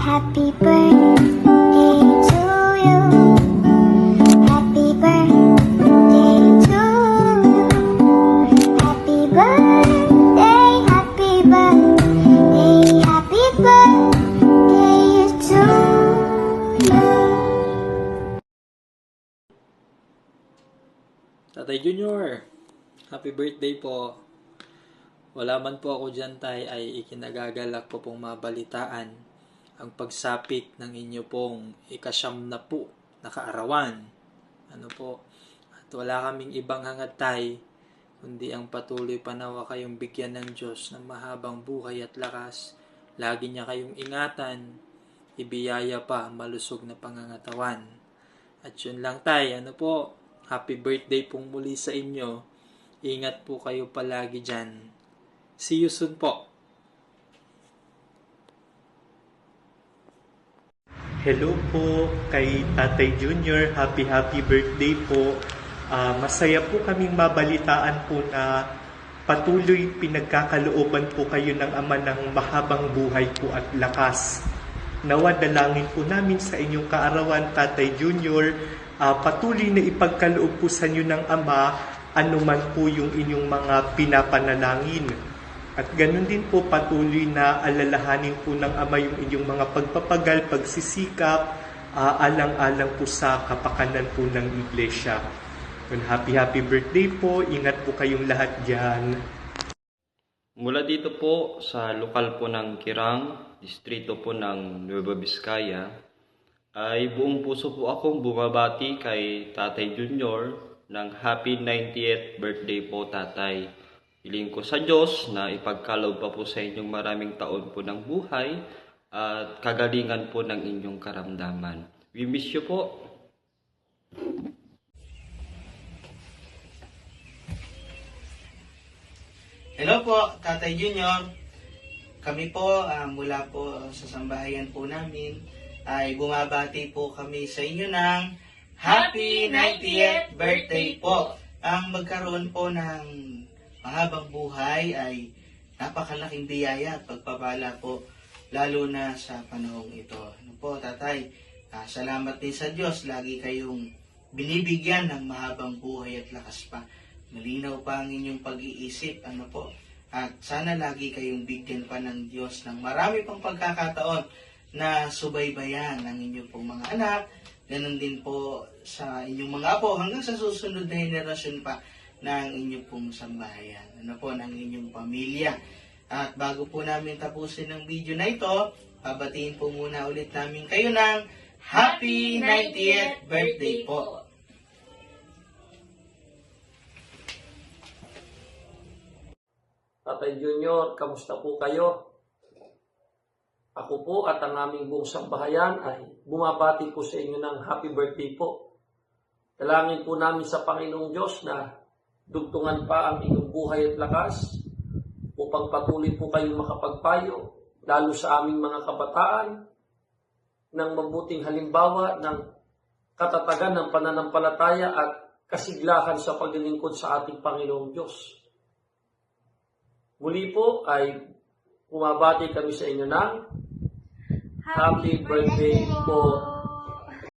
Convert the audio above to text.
Happy birthday to you. Happy birthday to you. Happy birthday, happy birthday, happy birthday to you. Tatay Junior, happy birthday po. Wala man po ako dyan, tay, ay ikinagagalak ko pong mabalitaan ang pagsapit ng inyo pong ika-9 na kaarawan. Ano po? At wala kaming ibang hangad, tay, kundi ang patuloy pa nawa kayong bigyan ng Diyos ng mahabang buhay at lakas. Lagi niya kayong ingatan, ibiyaya pa ang malusog na pangangatawan. At yun lang, tay, ano po? Happy birthday pong muli sa inyo. Ingat po kayo palagi dyan. See you soon po. Hello po kay Tatay Junior. Happy birthday po. Masaya po kaming mabalitaan po na patuloy pinagkakalooban po kayo ng Ama ng mahabang buhay po at lakas. Nawa dalangin po namin sa inyong kaarawan, Tatay Junior, patuloy na ipagkaloob po sa inyo ng Ama anuman po yung inyong mga pinapanalangin. At ganun din po patuloy na alalahanin po ng Ama yung inyong mga pagpapagal, pagsisikap, alang-alang po sa kapakanan po ng Iglesia. Happy birthday po. Ingat po kayong lahat dyan. Mula dito po sa lokal po ng Kirang, distrito po ng Nueva Vizcaya, ay buong puso po akong bumabati kay Tatay Junior ng happy 90th birthday po, Tatay. Hiling ko sa Diyos na ipagkaloob pa po sa inyong maraming taon po ng buhay at kagalingan po ng inyong karamdaman. We miss you po. Hello po, Tatay Junior. Kami po mula po sa sambahayan po namin ay bumabati po kami sa inyo ng Happy 90th birthday po. Ang magkaroon po ng mahabang buhay ay napakalaking biyaya at pagpapala po lalo na sa panahong ito. Ano po, Tatay? Salamat din sa Diyos. Lagi kayong binibigyan ng mahabang buhay at lakas pa. Malinaw pa ang inyong pag-iisip. Ano po? At sana lagi kayong bigyan pa ng Diyos ng marami pang pagkakataon na subaybayan ng inyong pong mga anak. Ganon din po sa inyong mga apo hanggang sa susunod na henerasyon pa ng inyong pong sambahayan, ano po, ng inyong pamilya. At bago po namin tapusin ang video na ito, pabatiin po muna ulit namin kayo ng Happy 90th birthday po. Tatay Junior, kamusta po kayo? Ako po at ang aming buong sambahayan ay bumabati po sa inyo ng happy birthday po. Dalangin po namin sa Panginoong Diyos na dugtungan pa ang inyong buhay at lakas upang patuloy po kayong makapagpayo, lalo sa aming mga kabataan, ng mabuting halimbawa ng katatagan ng pananampalataya at kasiglahan sa paglilingkod sa ating Panginoong Diyos. Muli po ay bumabati kami sa inyo ng happy birthday po,